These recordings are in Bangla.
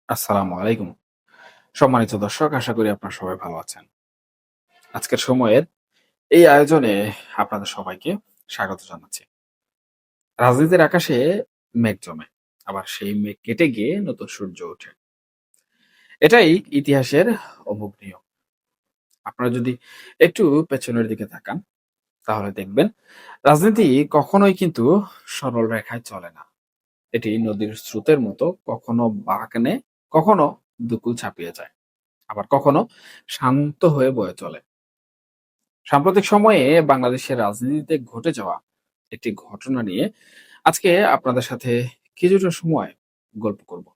আসসালামু আলাইকুম। সম্মানিত দর্শক, আশা করি আপনারা সবাই ভালো আছেন। আজকের সময়ের এই আয়োজনে আপনাদের সবাইকে স্বাগত জানাচ্ছি। রাজনীতির আকাশে মেঘ জমে। আবার সেই মেঘ কেটে গিয়ে নতুন সূর্য ওঠে। এটাই ইতিহাসের অমুক নিয়ম। আপনারা যদি একটু পেছনের দিকে তাকান, তাহলে দেখবেন রাজনীতি কখনোই কিন্তু সরল রেখায় চলে না। এটি নদীর স্রোতের মতো কখনো বাঁক নেয়, কখনো দুকুল ছাপিয়ে যায়। আবার কখনো শান্ত হয়ে বয়ে চলে। সাম্প্রতিক সময়ে বাংলাদেশের রাজনীতিতে ঘটে যাওয়া একটি ঘটনা নিয়ে আজকে আপনাদের সাথে কিছুটা সময় গল্প করব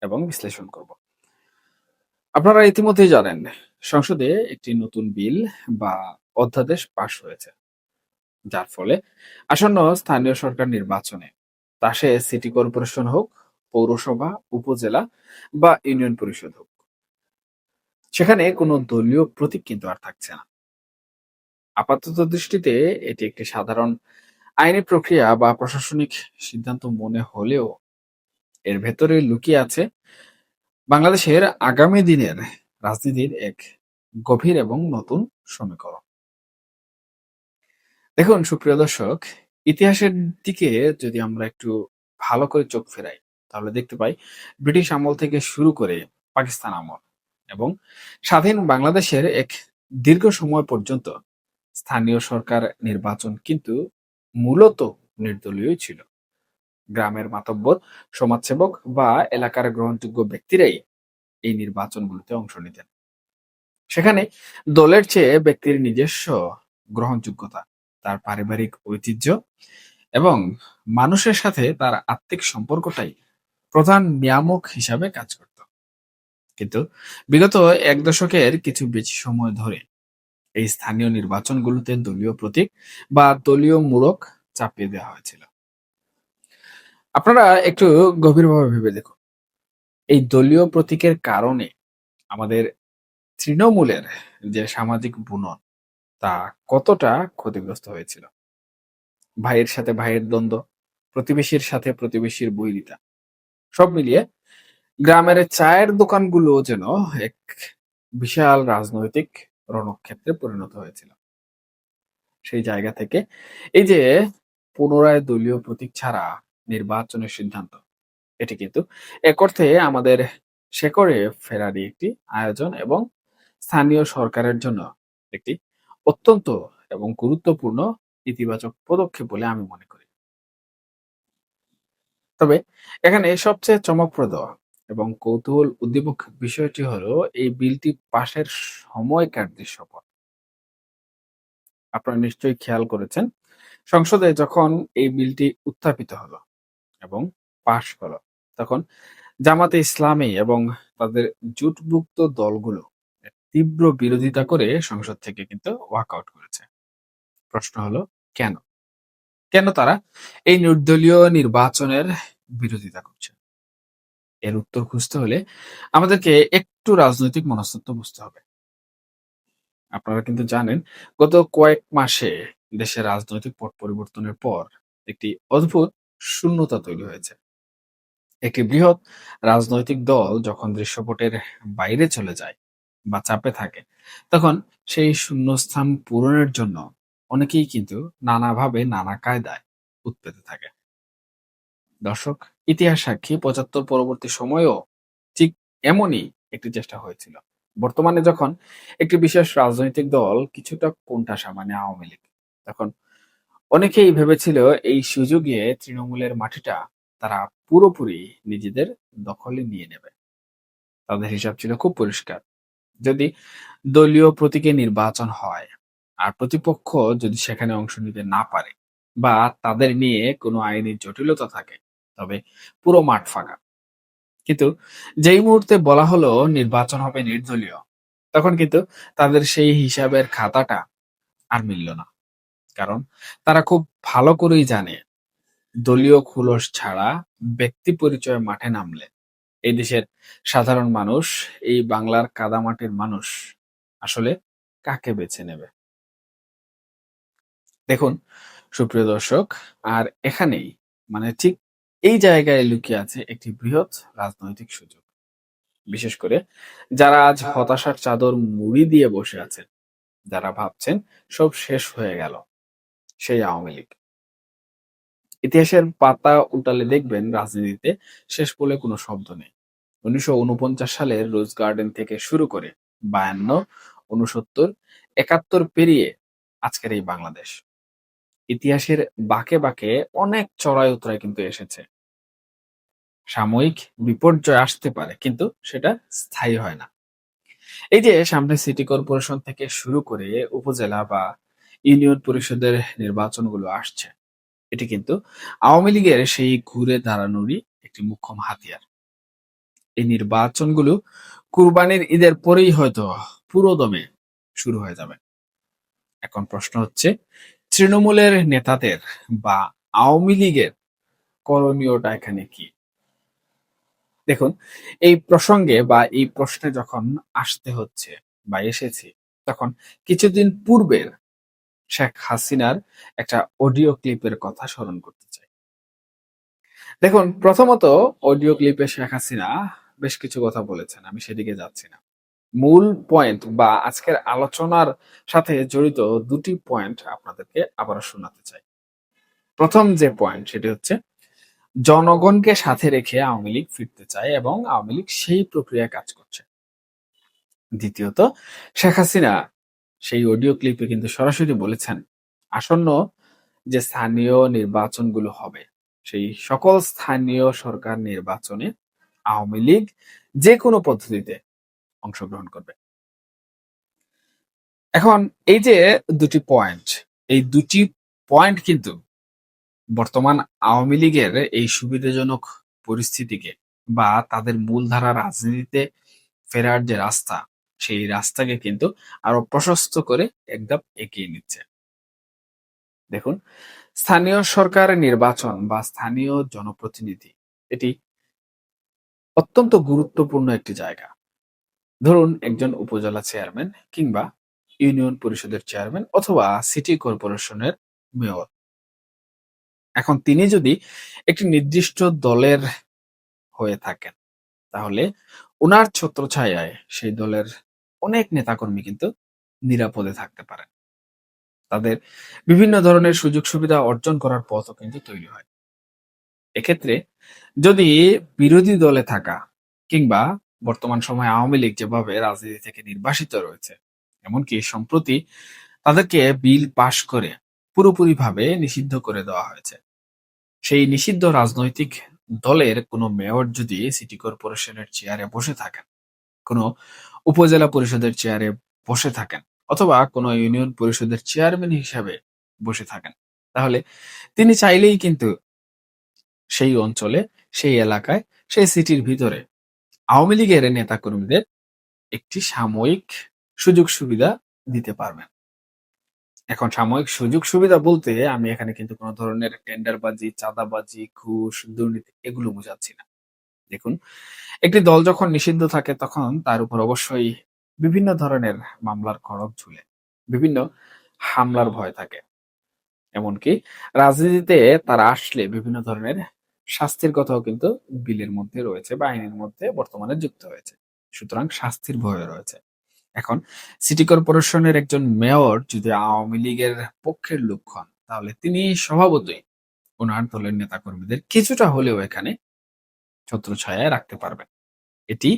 এবং বিশ্লেষণ করব। আপনারা ইতিমধ্যেই জানেন, সংসদে একটি নতুন বিল বা অধ্যাদেশ পাশ হয়েছে, যার ফলে আসন্ন স্থানীয় সরকার নির্বাচনে তা সে সিটি কর্পোরেশন হোক, পৌরসভা, উপজেলা বা ইউনিয়ন পরিষদ হোক, সেখানে কোনো দলীয় প্রতীক কিন্তু আর থাকছে না। আপাতত দৃষ্টিতে এটি একটি সাধারণ আইনি প্রক্রিয়া বা প্রশাসনিক সিদ্ধান্ত মনে হলেও এর ভেতরে লুকিয়ে আছে বাংলাদেশের আগামী দিনের রাজনীতির এক গভীর এবং নতুন সমীকরণ। দেখুন সুপ্রিয় দর্শক, ইতিহাসের দিকে যদি আমরা একটু ভালো করে চোখ ফেরাই, তাহলে দেখতে পাই ব্রিটিশ আমল থেকে শুরু করে পাকিস্তান আমল এবং স্বাধীন বাংলাদেশের এক দীর্ঘ সময় পর্যন্ত স্থানীয় সরকার নির্বাচন কিন্তু মূলত নির্দলীয় ছিল। গ্রামের মাতব্বর, সমাজসেবক বা এলাকার গ্রহণযোগ্য ব্যক্তিরাই এই নির্বাচনগুলোতে অংশ নিতেন। সেখানে দলের চেয়ে ব্যক্তির নিজস্ব গ্রহণযোগ্যতা, তার পারিবারিক ঐতিহ্য এবং মানুষের সাথে তার আত্মিক সম্পর্কটাই প্রধান নিয়ামক হিসাবে কাজ করত। কিন্তু বিগত এক দশকের কিছু বেশি সময় ধরে এই স্থানীয় নির্বাচনগুলোতে দলীয় প্রতীক বা দলীয় মূলক চাপিয়ে দেওয়া হয়েছিল। আপনারা একটু গভীরভাবে ভেবে দেখুন, এই দলীয় প্রতীকের কারণে আমাদের তৃণমূলের যে সামাজিক বুনন, তা কতটা ক্ষতিগ্রস্ত হয়েছিল। ভাইয়ের সাথে ভাইয়ের দ্বন্দ্ব, প্রতিবেশীর সাথে প্রতিবেশীর বৈরিতা, সব মিলিয়ে গ্রামের চায়ের দোকানগুলো যেন এক বিশাল রাজনৈতিক রণক্ষেত্রে পরিণত হয়েছিল। সেই জায়গা থেকে এই যে পুনরায় দলীয় প্রতীক ছাড়া নির্বাচনের সিদ্ধান্ত, এটি কিন্তু এক অর্থে আমাদের শেকড়ে ফেরারই একটি আয়োজন এবং স্থানীয় সরকারের জন্য একটি অত্যন্ত এবং গুরুত্বপূর্ণ ইতিবাচক পদক্ষেপ বলে আমি মনে করি। তবে এখানে সবচেয়ে চমকপ্রদ এবং কৌতূহল উদ্দীপক বিষয়টি হলো এই বিলটি পাশের সময়কার দৃশ্যপট। আপনারা নিশ্চয়ই খেয়াল করেছেন, সংসদে যখন এই বিলটি উত্থাপিত হলো এবং পাশ হলো, তখন জামাতে ইসলামী এবং তাদের জোটভুক্ত দলগুলো তীব্র বিরোধিতা করে সংসদ থেকে কিন্তু ওয়াকআউট করেছে। প্রশ্ন হলো কেন? কেন তারা এই নির্দলীয় নির্বাচনের বিরোধিতা করছে? এর উত্তর খুঁজতে হলে আমাদেরকে একটু রাজনৈতিক মনস্তত্ত্ব বুঝতে হবে। আপনারা কিন্তু জানেন, গত কয়েক মাসে দেশের রাজনৈতিক পট পরিবর্তনের পর একটি অদ্ভুত শূন্যতা তৈরি হয়েছে। একটি বৃহৎ রাজনৈতিক দল যখন দৃশ্যপটের বাইরে চলে যায় বা চাপে থাকে, তখন সেই শূন্যস্থান পূরণের জন্য অনেকেই কিন্তু নানাভাবে নানা কায়দায় উৎপেতে থাকে। দর্শক, ইতিহাস সাক্ষী ৭৫ পরবর্তী সময়েও ঠিক এমনই একটি চেষ্টা হয়েছিল। বর্তমানে যখন একটি বিশেষ রাজনৈতিক দল কিছুটা কোণঠাসা, মানে আওয়ামী লীগ, তখন অনেকেই ভেবেছিল এই সুযোগে তৃণমূলের মাটিটা তারা পুরোপুরি নিজেদের দখলে নিয়ে নেবে। তাদের হিসাব ছিল খুব পরিষ্কার। যদি দলীয় প্রতীকে নির্বাচন হয় আর প্রতিপক্ষ যদি সেখানে অংশ নিতে না পারে বা তাদের নিয়ে কোনো আইনি জটিলতা থাকে, তবে পুরো মাঠ ফাঁকা। কিন্তু যেই মুহূর্তে বলা হলো নির্বাচন হবে নির্দলীয়, তখন কিন্তু তাদের সেই হিসাবের খাতাটা আর মিলল না। কারণ তারা খুব ভালো করেই জানে, দলীয় খুলস ছাড়া ব্যক্তি পরিচয় মাঠে নামলে এই দেশের সাধারণ মানুষ, এই বাংলার কাদামাটির মানুষ আসলে কাকে বেছে নেবে। দেখুন সুপ্রিয় দর্শক, আর এখানেই, মানে ঠিক এই জায়গায় লুকিয়ে আছে একটি বৃহৎ রাজনৈতিক সুযোগ। বিশেষ করে যারা আজ হতাশার চাদর মুড়ি দিয়ে বসে আছেন, যারা ভাবছেন সব শেষ হয়ে গেল, সেই আওয়ামী লীগ। ইতিহাসের পাতা উল্টালে দেখবেন রাজনীতিতে শেষ বলে কোনো শব্দ নেই। ১৯৪৯ সালের রোজ গার্ডেন থেকে শুরু করে ৫২, ৬৯, ৭১ পেরিয়ে আজকের এই বাংলাদেশ। ইতিহাসের বাঁকে বাঁকে অনেক চড়াই উতরাই কিন্তু এসেছে। সাময়িক বিপর্যয় আসতে পারে, কিন্তু সেটা স্থায়ী হয় না। এই যে সামনে সিটি কর্পোরেশন থেকে শুরু করে উপজেলা বা ইউনিয়ন পরিষদের নির্বাচনগুলো আসছে, এটি কিন্তু আওয়ামী লীগের সেই ঘুরে দাঁড়ানোরই একটি মোক্ষম হাতিয়ার। এই নির্বাচনগুলো কুরবানির ঈদের পরেই হয়তো পুরো দমে শুরু হয়ে যাবে। এখন প্রশ্ন হচ্ছে, তৃণমূলের নেতাদের বা আওয়ামী লীগের করণীয়টা এখানে কি? দেখুন, এই প্রসঙ্গে বা এই প্রশ্নে যখন আসতে হচ্ছে বা এসেছি, তখন কিছুদিন পূর্বের শেখ হাসিনার একটা অডিও ক্লিপের কথা স্মরণ করতে চাই। দেখুন, প্রথমত অডিও ক্লিপে শেখ হাসিনা বেশ কিছু কথা বলেছেন, আমি সেদিকে যাচ্ছি না। মূল পয়েন্ট বা আজকের আলোচনার সাথে জড়িত দুটি পয়েন্ট আপনাদেরকে আবারও শোনাতে চাই। প্রথম যে পয়েন্ট সেটি হচ্ছে, জনগণকে সাথে রেখে আওয়ামী লীগ ফিরতে চায় এবং আওয়ামী লীগ সেই প্রক্রিয়ায় কাজ করছে। দ্বিতীয়ত, শেখ হাসিনা সেই অডিও ক্লিপে কিন্তু সরাসরি বলেছেন, আসন্ন যে স্থানীয় নির্বাচনগুলো হবে, সেই সকল স্থানীয় সরকার নির্বাচনে আওয়ামী লীগ যে কোনো পদ্ধতিতে অংশগ্রহণ করবে। এখন এই যে দুটি পয়েন্ট, এই দুটি পয়েন্ট কিন্তু বর্তমান আওয়ামী লীগের এই সুবিধাজনক পরিস্থিতিকে বা তাদের মূলধারা রাজনীতিতে ফেরার যে রাস্তা, সেই রাস্তাকে কিন্তু আরো প্রশস্ত করে একদম এগিয়ে নিচ্ছে। দেখুন, স্থানীয় সরকার নির্বাচন বা স্থানীয় জনপ্রতিনিধি, এটি অত্যন্ত গুরুত্বপূর্ণ একটি জায়গা। ধরুন, একজন উপজেলা চেয়ারম্যান কিংবা ইউনিয়ন পরিষদের চেয়ারম্যান অথবা সিটি কর্পোরেশনের মেয়র। এখন তিনি যদি একটি নির্দিষ্ট দলের হয়ে থাকেন, তাহলে উনার ছত্রছায়ায় সেই দলের অনেক নেতাকর্মী কিন্তু নিরাপদে থাকতে পারেন। তাদের বিভিন্ন ধরনের সুযোগ সুবিধা অর্জন করার পথও কিন্তু তৈরি হয়। এক্ষেত্রে যদি বিরোধী দলে থাকা কিংবা বর্তমান সময়ে আওয়ামী লীগ যেভাবে রাজনীতি থেকে নির্বাসিত রয়েছে, এমনকি সম্প্রতি তাদেরকে বিল পাশ করে পুরোপুরিভাবে নিষিদ্ধ করে দেওয়া হয়েছে। সেই নিষিদ্ধ রাজনৈতিক দলের কোনো মেয়র যদি সিটি কর্পোরেশনের চেয়ারে বসে থাকেন, কোনো উপজেলা পরিষদের চেয়ারে বসে থাকেন অথবা কোনো ইউনিয়ন পরিষদের চেয়ারম্যান হিসাবে বসে থাকেন, তাহলে তিনি চাইলেই কিন্তু সেই অঞ্চলে, সেই এলাকায়, সেই সিটির ভিতরে আওয়ামী লীগের নেতাকর্মীদের একটি সাময়িক সুযোগ সুবিধা দিতে পারবেন। এখন সাময়িক সুযোগ সুবিধা বলতে আমি এখানে কিন্তু কোন ধরনের টেন্ডারবাজি, চাঁদাবাজি, ঘুষ, দুর্নীতি এগুলো বোঝাচ্ছি না। দেখুন, একটি দল যখন নিষিদ্ধ থাকে তখন তার উপর অবশ্যই বিভিন্ন ধরনের মামলার খড়গ ঝুলে, বিভিন্ন হামলার ভয় থাকে। এমনকি রাজনীতিতে তারা আসলে বিভিন্ন ধরনের শাস্তির কথাও কিন্তু বিলের মধ্যে রয়েছে বা আইনের মধ্যে বর্তমানে যুক্ত হয়েছে। সুতরাং শাস্তির ভয় রয়েছে। এখন সিটি কর্পোরেশনের একজন মেয়র যদি আওয়ামী লীগের পক্ষের লোক হন, তাহলে তিনি স্বভাবতই ওনার দলের নেতাকর্মীদের কিছুটা হলেও এখানে ছত্রছায়ায় রাখতে পারবেন। এটি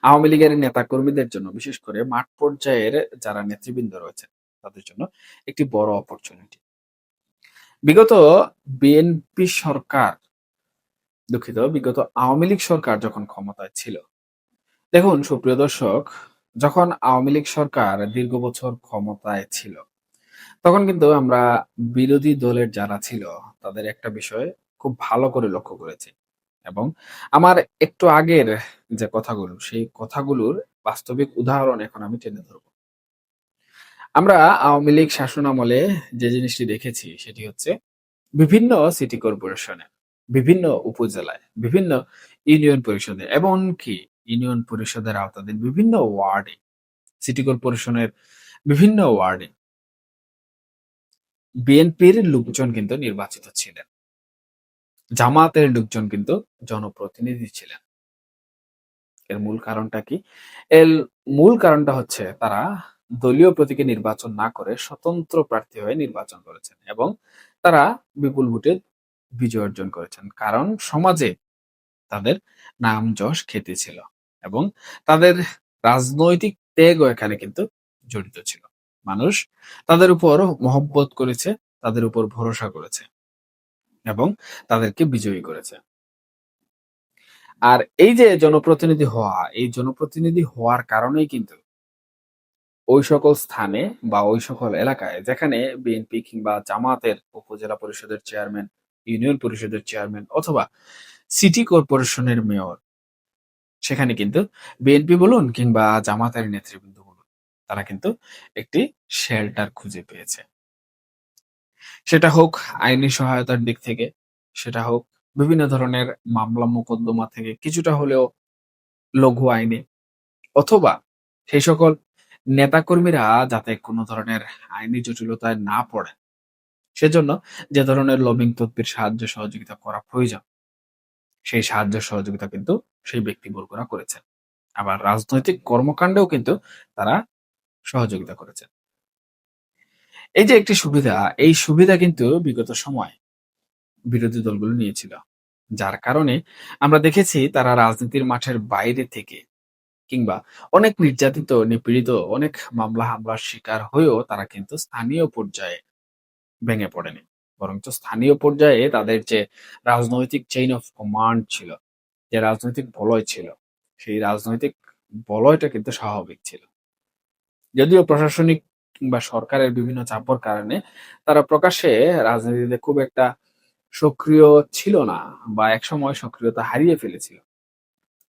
আওয়ামী লীগের নেতাকর্মীদের জন্য, বিশেষ করে মাঠ পর্যায়ের যারা নেতৃবৃন্দ রয়েছেন, তাদের জন্য একটি বড় অপরচুনিটি। বিগত বিএনপি সরকার, দুঃখিত, বিগত আওয়ামী লীগ সরকার যখন ক্ষমতায় ছিল, দেখুন সুপ্রিয় দর্শক, যখন আওয়ামী লীগ সরকার দীর্ঘ বছর ক্ষমতায় ছিল, তখন কিন্তু আমরা বিরোধী দলের যারা ছিল তাদের একটা বিষয় খুব ভালো করে লক্ষ্য করেছি এবং আমার একটু আগের যে কথাগুলো, সেই কথাগুলোর বাস্তবিক উদাহরণ এখন আমি টেনে ধরব। আমরা আওয়ামী লীগ শাসনামলে যে জিনিসটি দেখেছি সেটি হচ্ছে, বিভিন্ন সিটি কর্পোরেশনে, বিভিন্ন উপজেলায়, বিভিন্ন ইউনিয়ন পরিষদে, এমনকি ইউনিয়ন পরিষদের আওতাধীন বিভিন্ন ওয়ার্ডে, সিটি কর্পোরেশনের বিভিন্ন ওয়ার্ডে বিএনপির লোকজন কিন্তু নির্বাচিত ছিলেন। জামাতের লোকজন কিন্তু জনপ্রতিনিধি ছিলেন। এর মূল কারণটা কি? এর মূল কারণটা হচ্ছে তারা দলীয় প্রতীকে নির্বাচন না করে স্বতন্ত্র প্রার্থী হয়ে নির্বাচন করেছেন এবং তারা বিপুল ভোটে বিজয় অর্জন করেছেন। কারণ সমাজে তাদের নাম যশ খ্যাতি ছিল এবং তাদের রাজনৈতিক ত্যাগও এখানে কিন্তু জড়িত ছিল। মানুষ তাদের উপর মহব্বত করেছে, তাদের উপর ভরসা করেছে এবং তাদেরকে বিজয়ী করেছে। আর এই যে জনপ্রতিনিধি হওয়া, এই জনপ্রতিনিধি হওয়ার কারণেই কিন্তু ওই সকল স্থানে বা ওই সকল এলাকায় যেখানে বিএনপি কিংবা জামায়াতের উপজেলা পরিষদের চেয়ারম্যান, ইউনিয়ন পরিষদের চেয়ারম্যান অথবা সিটি কর্পোরেশনের মেয়র, সেখানে কিন্তু বিএনপি বলুন কিংবা জামায়াতের নেতৃবৃন্দ বলুন, তারা কিন্তু একটি শেল্টার খুঁজে পেয়েছে। সেটা হোক আইনি সহায়তার দিক থেকে, সেটা হোক বিভিন্ন ধরনের মামলা মোকদ্দমা থেকে কিছুটা হলেও লঘু আইনে, অথবা সেই সকল নেতাকর্মীরা যাতে কোনো ধরনের আইনি জটিলতায় না পড়ে, সেজন্য যে ধরনের লবিং তদবির সাহায্য সহযোগিতা করা প্রয়োজন, সেই সাহায্য সহযোগিতা কিন্তু সেই ব্যক্তিবর্গরা করেছেন। আবার রাজনৈতিক কর্মকাণ্ডেও কিন্তু তারা সহযোগিতা করেছেন। এই যে একটি সুবিধা, এই সুবিধা কিন্তু বিগত সময় বিরোধী দলগুলো নিয়েছিল। যার কারণে আমরা দেখেছি তারা রাজনীতির মাঠের বাইরে থেকে কিংবা অনেক নির্যাতিত, নিপীড়িত, অনেক মামলা হামলার শিকার হয়েও তারা কিন্তু স্থানীয় পর্যায়ে ভেঙে পড়েনি। বরঞ্চ স্থানীয় পর্যায়ে তাদের যে রাজনৈতিক চেইন অফ কমান্ড ছিল, যে রাজনৈতিক বলয় ছিল, সেই রাজনৈতিক বলয়টা কিন্তু স্বাভাবিক ছিল। যদিও প্রশাসনিক কিংবা সরকারের বিভিন্ন চাপের কারণে তারা প্রকাশ্যে রাজনীতিতে খুব একটা সক্রিয় ছিল না বা একসময় সক্রিয়তা হারিয়ে ফেলেছিল।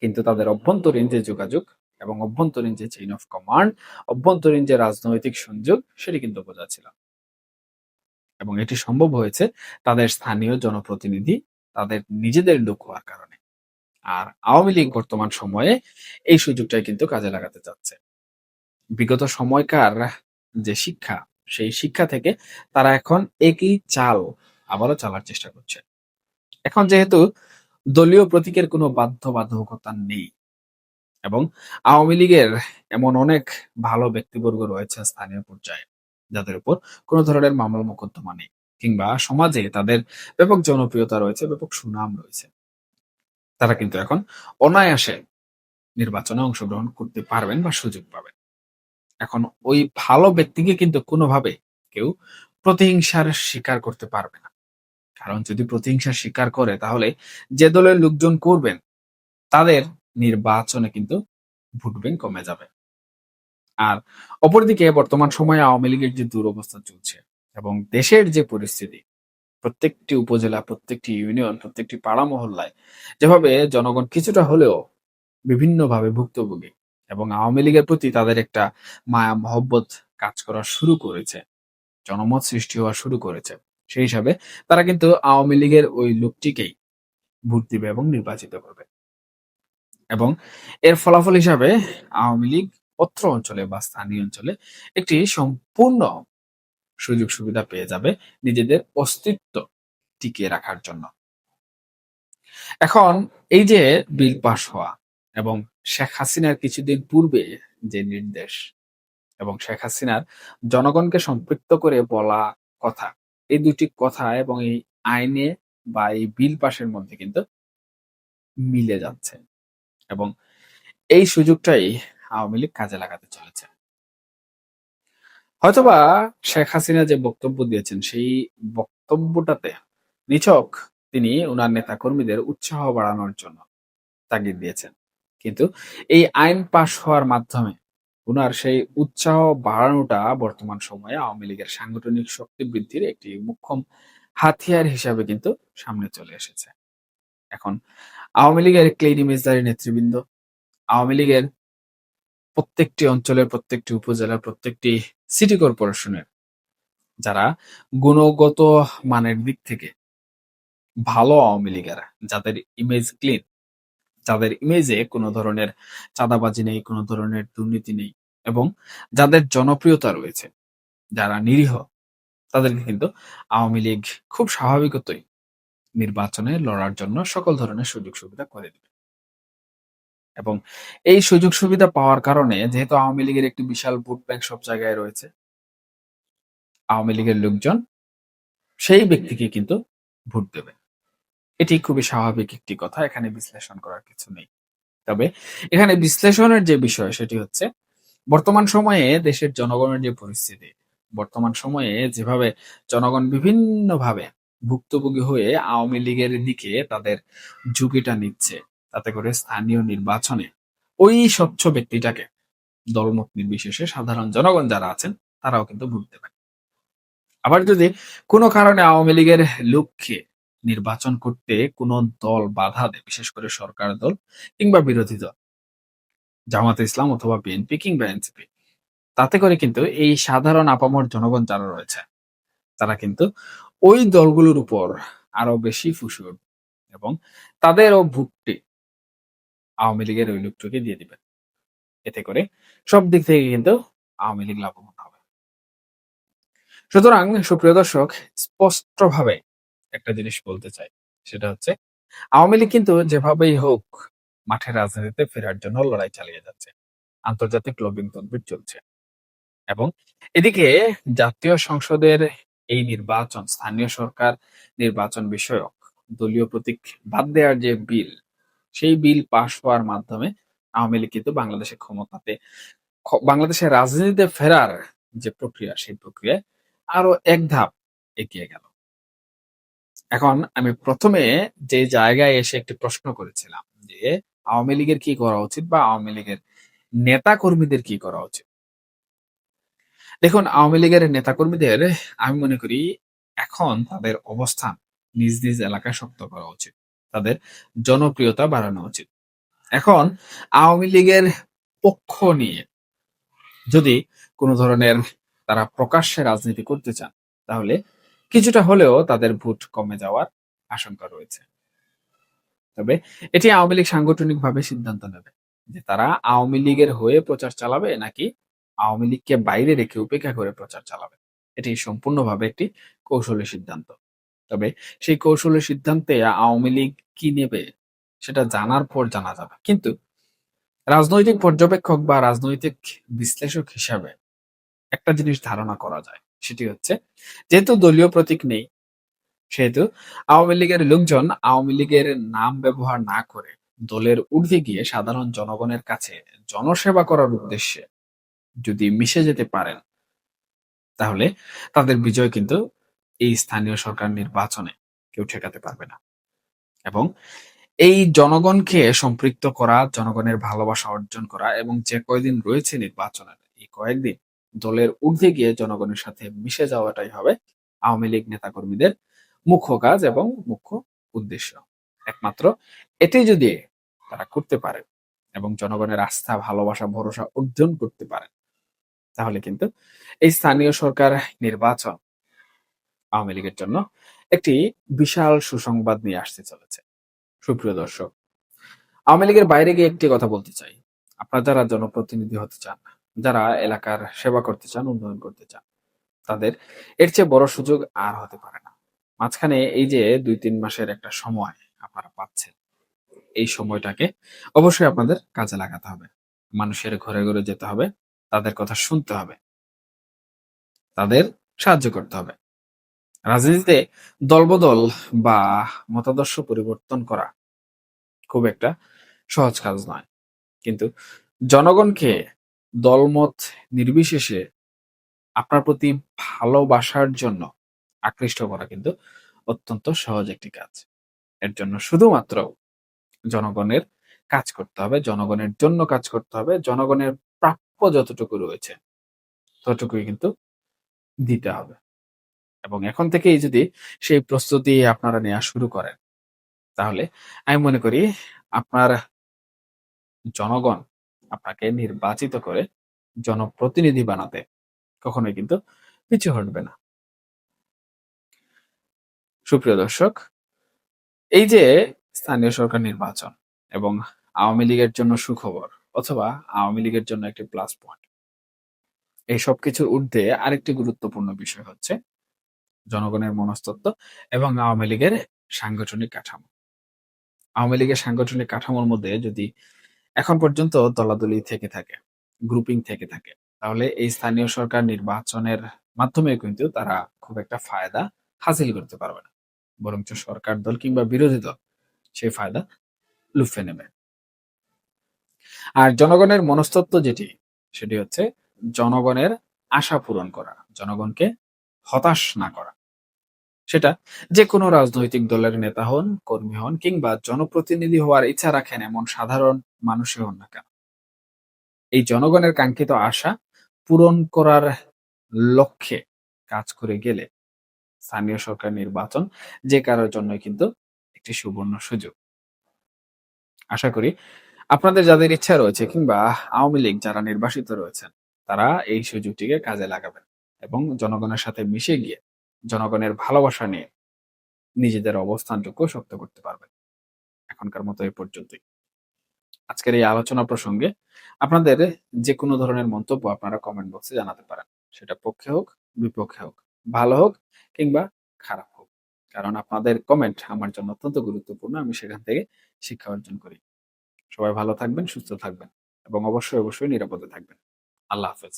কিন্তু তাদের অভ্যন্তরীণ যে যোগাযোগ এবং অভ্যন্তরীণ যে চেইন অফ কমান্ড, অভ্যন্তরীণ যে রাজনৈতিক সংযোগ, সেটি কিন্তু বোঝা ছিল। এবং এটি সম্ভব হয়েছে তাদের স্থানীয় জনপ্রতিনিধি তাদের নিজেদের লোক হওয়ার কারণে। আর আওয়ামী লীগ বর্তমান সময়ে এই সুযোগটাই কিন্তু কাজে লাগাতে চাচ্ছে। বিগত সময়কার যে শিক্ষা, সেই শিক্ষা থেকে তারা এখন একই চাল আবারও চালার চেষ্টা করছে। এখন যেহেতু দলীয় প্রতীকের কোনো বাধ্যবাধকতা নেই এবং আওয়ামী লীগের এমন অনেক ভালো ব্যক্তিবর্গ রয়েছে স্থানীয় পর্যায়ে, যাদের উপর কোনো ধরনের মামলা মোকদ্দমা নেই কিংবা সমাজে তাদের ব্যাপক জনপ্রিয়তা রয়েছে, ব্যাপক সুনাম রয়েছে। তারা কিন্তু এখন অনায়াসে নির্বাচনে অংশগ্রহণ করতে পারবেন বা সুযোগ পাবেন। এখন ওই ভালো ব্যক্তিকে কিন্তু কোনোভাবে কেউ প্রতিহিংসার শিকার করতে পারবে না। কারণ যদি প্রতিহিংসার শিকার করে তাহলে যে দলের লোকজন করবেন তাদের নির্বাচনে কিন্তু ভোট ব্যাংক কমে যাবে। আর অপরদিকে বর্তমান সময়ে আওয়ামী লীগের যে দুরবস্থা চলছে এবং দেশের যে পরিস্থিতি, প্রত্যেকটি উপজেলা, প্রত্যেকটি ইউনিয়ন, প্রত্যেকটি পাড়া মহল্লায় যেভাবে জনগণ কিছুটা হলেও বিভিন্নভাবে ভুক্তভোগী এবং আওয়ামী লীগের প্রতি তাদের একটা মায়া মহব্বত কাজ করা শুরু করেছে, জনমত সৃষ্টি হওয়া শুরু করেছে। সেই হিসাবে তারা কিন্তু আওয়ামী লীগের ওই লোকটিকেই ভোট দিবে এবং নির্বাচিত করবে। এবং এর ফলাফল হিসাবে আওয়ামী লীগ অত্র অঞ্চলে বা স্থানীয় অঞ্চলে একটি সম্পূর্ণ সুযোগ সুবিধা পেয়ে যাবে নিজেদের অস্তিত্ব টিকিয়ে রাখার জন্য। এখন এই যে বিল পাস হওয়া এবং শেখ হাসিনার কিছুদিন পূর্বে যে নির্দেশ এবং শেখ হাসিনার জনগণকে সম্পৃক্ত করে বলা কথা, এই দুটি কথা এবং এই আইনে বা এই বিল পাসের মধ্যে কিন্তু মিলে যাচ্ছে এবং এই সুযোগটাই আওয়ামী লীগ কাজে লাগাতে চলেছে। হয়তোবা শেখ হাসিনা যে বক্তব্য দিয়েছেন সেই বক্তব্যটাতে নিছক তিনি উনার নেতা কর্মীদের উৎসাহ বাড়ানোর জন্য তাগিদ দিয়েছেন। কিন্তু এই আইন পাশ হওয়ার মাধ্যমে উনার সেই উৎসাহ বাড়ানোটা বর্তমান সময়ে আওয়ামী লীগের সাংগঠনিক শক্তি বৃদ্ধির একটি মোক্ষম হাতিয়ার হিসাবে কিন্তু সামনে চলে এসেছে। এখন আওয়ামী লীগের ক্লিন ইমেজদারি নেতৃবৃন্দ, আওয়ামী লীগের প্রত্যেকটি অঞ্চলের, প্রত্যেকটি উপজেলার, প্রত্যেকটি সিটি কর্পোরেশনের যারা গুণগত মানের দিক থেকে ভালো আওয়ামী লীগেরা, যাদের ইমেজ ক্লিন, যাদের ইমেজে কোনো ধরনের চাঁদাবাজি নেই, কোনো ধরনের দুর্নীতি নেই এবং যাদের জনপ্রিয়তা রয়েছে, যারা নিরীহ, তাদেরকে কিন্তু আওয়ামী লীগ খুব স্বাভাবিকতই নির্বাচনে লড়ার জন্য সকল ধরনের সুযোগ সুবিধা করে দেবে। এবং এই সুযোগ সুবিধা পাওয়ার কারণে যেহেতু আওয়ামী লীগের একটি বিশাল ভোট ব্যাংক সব জায়গায় রয়েছে, আওয়ামী লীগের লোকজন সেই ব্যক্তিকে কিন্তু ভোট দেবে। এটি খুবই স্বাভাবিক একটি কথা। এখানে বিশ্লেষণ করার কিছু নেই। তবে এখানে বিশ্লেষণের যে বিষয় সেটি হচ্ছে বর্তমান সময়ে দেশের জনগণের যে পরিস্থিতি, বর্তমান সময়ে যেভাবে জনগণ বিভিন্নভাবে ভুক্তভোগী হয়ে আওয়ামী লীগের দিকে তাদের ঝুঁকিটা নিচ্ছে, তাতে করে স্থানীয় নির্বাচনে ওই স্বচ্ছ ব্যক্তিটাকে দলমত নির্বিশেষে সাধারণ জনগণ যারা আছেন তারাও কিন্তু ভোট দেবেন। আবার যদি কোনো কারণে আওয়ামী লীগের লক্ষ্যে নির্বাচন করতে কোনো দল বাধা দেয়, বিশেষ করে সরকার দল কিংবা বিরোধী দল, জামাতে ইসলাম অথবা বিএনপি কিংবা এনসিপি, তাতে করে কিন্তু এই সাধারণ আপামর জনগণ যারা রয়েছে তারা কিন্তু ওই দলগুলোর উপর আরো বেশি ফুঁসে উঠবে এবং তাদেরও ভোটটি আওয়ামী লীগের ওই লোকটাকে দিয়ে দিবে। এতে করে সব দিক থেকে কিন্তু আওয়ামী লীগ লাভবান হবে। সুতরাং সুপ্রিয় দর্শক, স্পষ্টভাবে একটা জিনিস বলতে চাই, সেটা হচ্ছে আওয়ামী লীগ কিন্তু যেভাবেই হোক মাঠের রাজনীতিতে ফেরার জন্য লড়াই চালিয়ে যাচ্ছে। আন্তর্জাতিক লবিং তদবির চলছে এবং এদিকে জাতীয় সংসদের এই নির্বাচন, স্থানীয় সরকার নির্বাচন বিষয়ক দলীয় প্রতীক বাদ দেওয়ার যে বিল, সেই বিল পাশ হওয়ার মাধ্যমে আওয়ামী লীগ কিন্তু বাংলাদেশের ক্ষমতাতে বাংলাদেশের রাজনীতিতে ফেরার যে প্রক্রিয়া, সেই প্রক্রিয়ায় আরো এক ধাপ এগিয়ে গেল। এখন আমি প্রথমে যে জায়গায় এসে একটি প্রশ্ন করেছিলাম যে আওয়ামী লীগের কি করা উচিত বা আওয়ামী লীগের নেতা কর্মীদের কি করা উচিত। দেখুন, আওয়ামী লীগের নেতাকর্মীদের আমি মনে করি এখন তাদের অবস্থান নিজ নিজ এলাকায় শক্ত করা উচিত। তাদের জনপ্রিয়তা বাড়ানো উচিত। এখন আওয়ামী লীগের পক্ষ নিয়ে যদি কোনো ধরনের তারা প্রকাশ্যে রাজনীতি করতে চান, তাহলে কিছুটা হলেও তাদের ভোট কমে যাওয়ার আশঙ্কা রয়েছে। তবে এটি আওয়ামী লীগ সাংগঠনিকভাবে সিদ্ধান্ত নেবে যে তারা আওয়ামী লীগের হয়ে প্রচার চালাবে নাকি আওয়ামী লীগকে বাইরে রেখে উপেক্ষা করে প্রচার চালাবে। এটি সম্পূর্ণভাবে একটি কৌশলী সিদ্ধান্ত। তবে সেই কৌশলী সিদ্ধান্তে আওয়ামী লীগ কি নেবে সেটা জানার পর জানা যাবে। কিন্তু রাজনৈতিক পর্যবেক্ষক বা রাজনৈতিক বিশ্লেষক হিসাবে একটা জিনিস ধারণা করা যায়, সেটি হচ্ছে যেহেতু দলীয় প্রতীক নেই, সেহেতু আওয়ামী লীগের লোকজন আওয়ামী লীগের নাম ব্যবহার না করে দলের ঊর্ধ্বে গিয়ে সাধারণ জনগণের কাছে জনসেবা করার উদ্দেশ্যে যদি মিশে যেতে পারেন, তাহলে তাদের বিজয় কিন্তু এই স্থানীয় সরকার নির্বাচনে কেউ ঠেকাতে পারবে না। এবং এই জনগণকে সম্পৃক্ত করা, জনগণের ভালোবাসা অর্জন করা এবং যে কয়দিন রয়েছে নির্বাচনের এই কয়েকদিন দলের ঊর্ধ্বে গিয়ে জনগণের সাথে মিশে যাওয়াটাই হবে আওয়ামী লীগ নেতাকর্মীদের মুখ্য কাজ এবং মুখ্য উদ্দেশ্য। একমাত্র এটি যদি তারা করতে পারে এবং জনগণের আস্থা, ভালোবাসা, ভরসা অর্জন করতে পারে, তাহলে কিন্তু এই স্থানীয় সরকার নির্বাচন আওয়ামী লীগের জন্য একটি বিশাল সুসংবাদ নিয়ে আসতে চলেছে। সুপ্রিয় দর্শক, আওয়ামী লীগের বাইরে গিয়ে একটি কথা বলতে চাই। আপনারা যারা জনপ্রতিনিধি হতে চান, যারা এলাকার সেবা করতে চান, উন্নয়ন করতে চান, তাদের এর চেয়ে বড় সুযোগ আর হতে পারে না। মাঝখানে এই যে ২-৩ মাসের একটা সময় আপনারা পাচ্ছেন, এই সময়টাকে অবশ্যই আপনাদের কাজে লাগাতে হবে। মানুষের ঘরে ঘরে যেতে হবে, তাদের কথা শুনতে হবে, তাদের সাহায্য করতে হবে। রাজনীতিতে দলবদল বা মতাদর্শ পরিবর্তন করা খুব একটা সহজ কাজ নয়। কিন্তু জনগণকে দলমত নির্বিশেষে আপনার প্রতি ভালোবাসার জন্য আকৃষ্ট করা কিন্তু অত্যন্ত সহজ একটি কাজ। এর জন্য শুধুমাত্র জনগণের কাজ করতে হবে, জনগণের জন্য কাজ করতে হবে, জনগণের প্রাপ্য যতটুকু রয়েছে ততটুকুই কিন্তু দিতে হবে। এবং এখন থেকেই যদি সেই প্রস্তুতি আপনারা নেওয়া শুরু করেন, তাহলে আমি মনে করি আপনার জনগণ আপনাকে নির্বাচিত করে জনপ্রতিনিধি বানাতে কখনোই কিন্তু পিছু হটবে না। সুপ্রিয় দর্শক, এই যে স্থানীয় সরকার নির্বাচন এবং আওয়ামী লীগের জন্য সুখবর অথবা আওয়ামী লীগের জন্য একটি প্লাস পয়েন্ট, এই সব কিছুর ঊর্ধ্বে আরেকটি গুরুত্বপূর্ণ বিষয় হচ্ছে জনগণের মনস্তত্ত্ব এবং আওয়ামী লীগের সাংগঠনিক কাঠামো। আওয়ামী লীগের সাংগঠনিক কাঠামোর মধ্যে যদি এখন পর্যন্ত দলাদলি থেকে থাকে, গ্রুপিং থেকে থাকে। তাহলে এই স্থানীয় সরকার নির্বাচনের মাধ্যমে কিন্তু তারা খুব একটা ফায়দা হাসিল করতে পারবে না। বরঞ্চ সরকার দল কিংবা বিরোধী দল সেই ফায়দা লুফে নেবে। আর জনগণের মনস্তত্ত্ব যেটি, সেটি হচ্ছে জনগণের আশা পূরণ করা, জনগণকে হতাশ না করা। সেটা যেকোনো রাজনৈতিক দলের নেতা হন, কর্মী হন কিংবা জনপ্রতিনিধি হওয়ার ইচ্ছা রাখেন এমন সাধারণ মানুষই হন না কেন। এই জনগণের কাঙ্ক্ষিত আশা পূরণ করার লক্ষ্যে কাজ করে গেলে স্থানীয় সরকার নির্বাচন যে কারোর জন্যই কিন্তু একটি সুবর্ণ সুযোগ। আশা করি আপনাদের যাদের ইচ্ছা রয়েছে কিংবা আওয়ামী লীগ যারা নির্বাসিত রয়েছেন, তারা এই সুযোগটিকে কাজে লাগাবেন এবং জনগণের সাথে মিশে গিয়ে জনগণের ভালোবাসা নিয়ে নিজেদের অবস্থানটুকু শক্ত করতে পারবেন। এখনকার মতো এই পর্যন্তই। আজকের এই আলোচনা প্রসঙ্গে আপনাদের যেকোনো ধরনের মন্তব্য আপনারা কমেন্ট বক্সে জানাতে পারেন। সেটা পক্ষে হোক, বিপক্ষে হোক, ভালো হোক কিংবা খারাপ হোক। কারণ আপনাদের কমেন্ট আমার জন্য অত্যন্ত গুরুত্বপূর্ণ। আমি সেখান থেকে শিক্ষা অর্জন করি। সবাই ভালো থাকবেন, সুস্থ থাকবেন এবং অবশ্যই নিরাপদে থাকবেন। আল্লাহ হাফেজ।